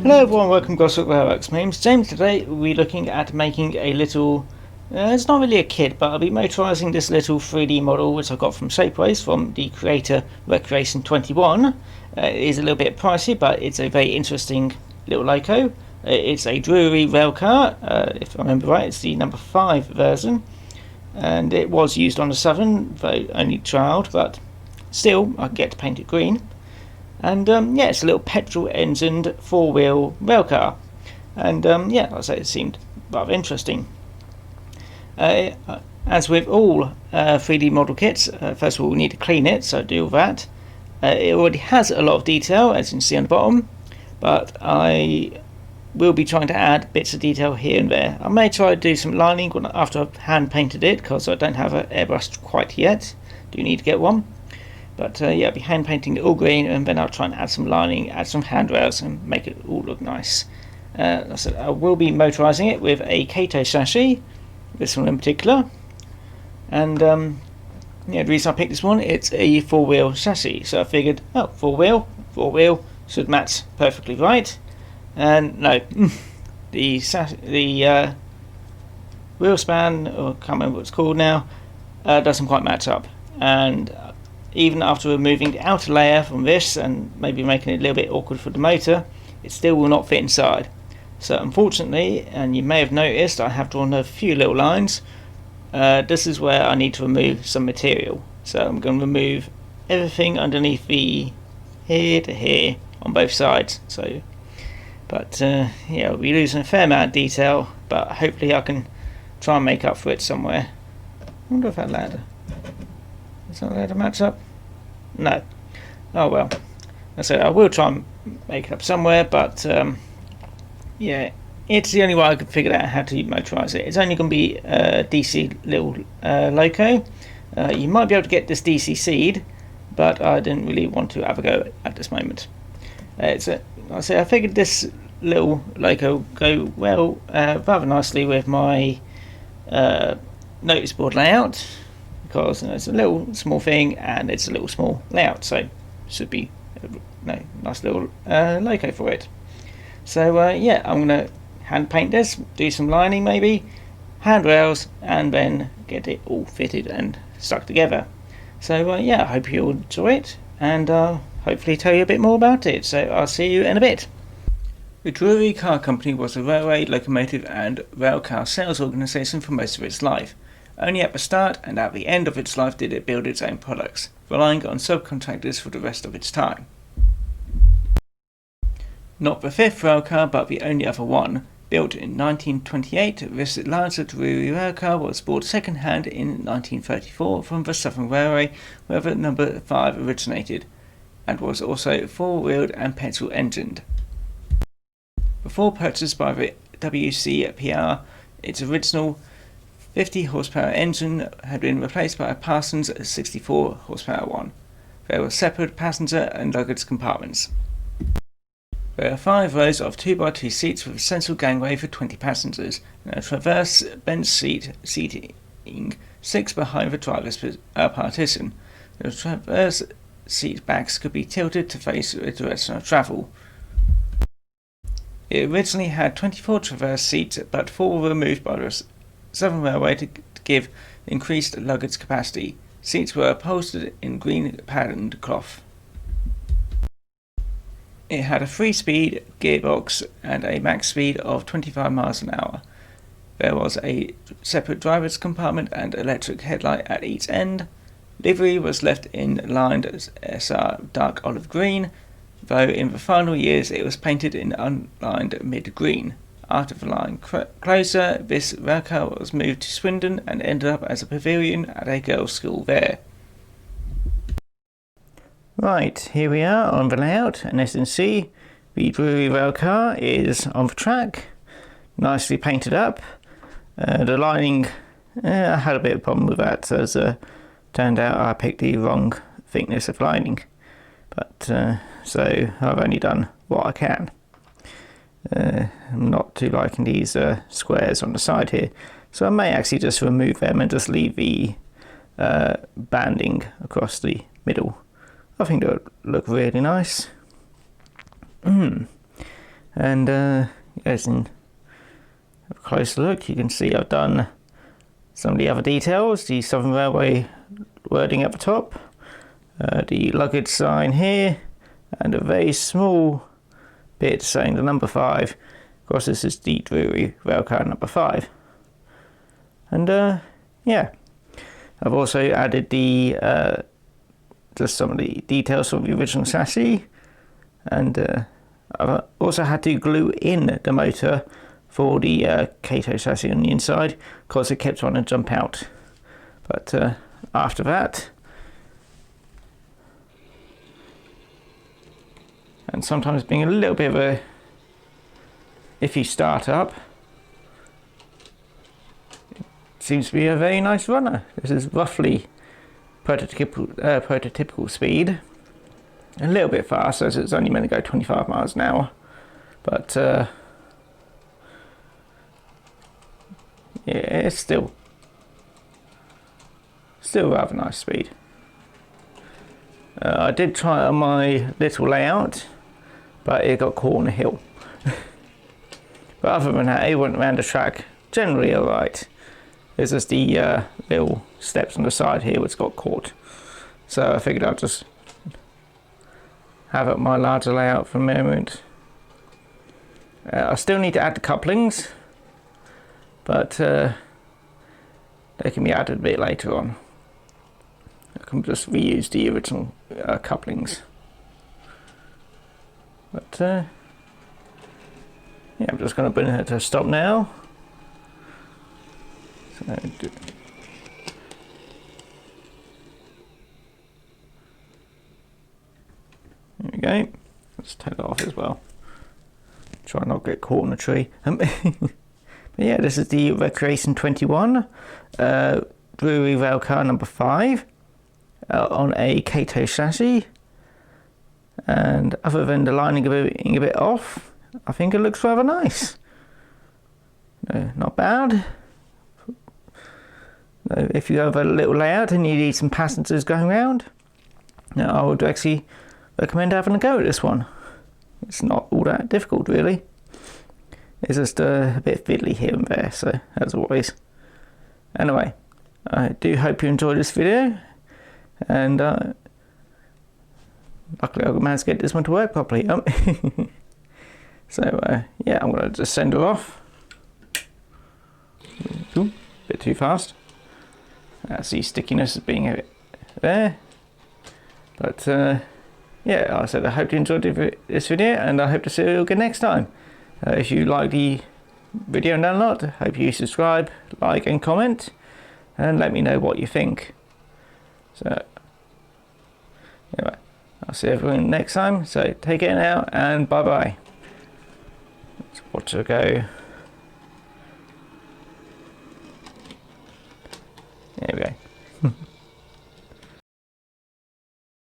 Hello everyone, welcome to Gosport Railworks. My name's James. Today we'll be looking at making a little, it's not really a kit, but I'll be motorising this little 3D model which I got from Shapeways from the creator Recreation21. It is a little bit pricey, but it's a very interesting little loco. It's a Drewry Railcar, if I remember right, it's the No.5 version. And it was used on the 7, though only trialled, but still I get to paint it green. And yeah, it's a little petrol-engined 4-wheel railcar, and yeah, like I say, it seemed rather interesting. As with all 3D model kits, first of all we need to clean it, so do that. It already has a lot of detail, as you can see on the bottom, but I will be trying to add bits of detail here and there. I may try to do some lining after I've hand painted it, because I don't have an airbrush quite yet. Do need to get one. But yeah, I'll be hand painting it all green, and then I'll try and add some lining, add some handrails, and make it all look nice. So I will be motorising it with a Kato chassis, this one in particular. And yeah, the reason I picked this one, it's a 4-wheel chassis. So I figured, oh, 4-wheel should match perfectly right. And no, the wheel span, or I can't remember what it's called now, doesn't quite match up. And even after removing the outer layer from this and maybe making it a little bit awkward for the motor, it still will not fit inside. So unfortunately, and you may have noticed, I have drawn a few little lines. This is where I need to remove some material. So I'm going to remove everything underneath the here to here on both sides. So, but yeah, we'll be losing a fair amount of detail, but hopefully I can try and make up for it somewhere. I wonder if that ladder, is that ladder match up? No. Oh well. So I will try and make it up somewhere, but yeah, it's the only way I could figure out how to motorise it. It's only going to be a DC little loco. You might be able to get this DC seed, but I didn't really want to have a go at this moment. I figured this little loco go well rather nicely with my notice board layout, because it's a little small thing and it's a little small layout, so should be a nice little loco for it. So yeah, I'm going to hand paint this, do some lining maybe, handrails, and then get it all fitted and stuck together. So yeah, I hope you'll enjoy it, and hopefully tell you a bit more about it. So I'll see you in a bit. The Drewry Car Company was a railway, locomotive and railcar sales organisation for most of its life. Only at the start and at the end of its life did it build its own products, relying on subcontractors for the rest of its time. Not the fifth railcar, but the only other one. Built in 1928, this larger Drewry Railcar was bought second-hand in 1934 from the Southern Railway, where the No.5 originated, and was also 4-wheeled and petrol-engined. Before purchased by the WCPR, its original 50 horsepower engine had been replaced by a Parsons 64 horsepower one. There were separate passenger and luggage compartments. There are 5 rows of 2x2 seats with a central gangway for 20 passengers, and a traverse bench seating 6 behind the driver's partition. The traverse seat backs could be tilted to face the direction of travel. It originally had 24 traverse seats, but 4 were removed by the Southern Railway to give increased luggage capacity. Seats were upholstered in green patterned cloth. It had a 3-speed gearbox and a max speed of 25 miles an hour. There was a separate driver's compartment and electric headlight at each end. Livery was left in lined SR dark olive green, though in the final years it was painted in unlined mid-green. After the line closure, this railcar was moved to Swindon and ended up as a pavilion at a girls' school there. Right, here we are on the layout, and as you can see, the Drewry Railcar is on the track, nicely painted up. The lining, I had a bit of a problem with that, as turned out I picked the wrong thickness of lining. But so I've only done what I can. I'm not too liking these squares on the side here, so I may actually just remove them and just leave the banding across the middle. I think that would look really nice. And yes, and have a closer look, you can see I've done some of the other details, the Southern Railway wording at the top, the luggage sign here, and a very small bit saying the number 5. Of course, this is the Drewry Railcar number 5. And yeah, I've also added the just some of the details from the original chassis, and I've also had to glue in the motor for the Kato chassis on the inside because it kept trying to jump out. But after that, and sometimes being a little bit of a iffy startup, it seems to be a very nice runner. This is roughly prototypical speed. A little bit fast, as it's only meant to go 25 miles an hour, but yeah, it's still rather nice speed. I did try it on my little layout, but it got caught on a hill. But other than that, it went around the track generally alright. It's just the little steps on the side here which got caught, so I figured I'd just have up my larger layout for a moment. I still need to add the couplings, but they can be added a bit later on. I can just reuse the original couplings. But yeah, I'm just going to bring it to a stop now. So, there we go. Let's take that off as well. Try not to get caught in a tree. But yeah, this is the Recreation21 Drewry Railcar number 5 on a Kato chassis. And other than the lining being a bit off, I think it looks rather nice. No, not bad. If you have a little layout and you need some passengers going around, I would actually recommend having a go at this one. It's not all that difficult really. It's just a bit fiddly here and there, so as always. Anyway, I do hope you enjoyed this video, and luckily I managed to get this one to work properly. So yeah, I'm going to just send her off. Ooh, bit too fast. That's the stickiness of being a bit there. But yeah, like I said, I hope you enjoyed this video, and I hope to see you again next time. If you like the video and download, I hope you subscribe, like and comment, and let me know what you think. So anyway, I'll see everyone next time, so take care now and bye bye. Let's watch her go.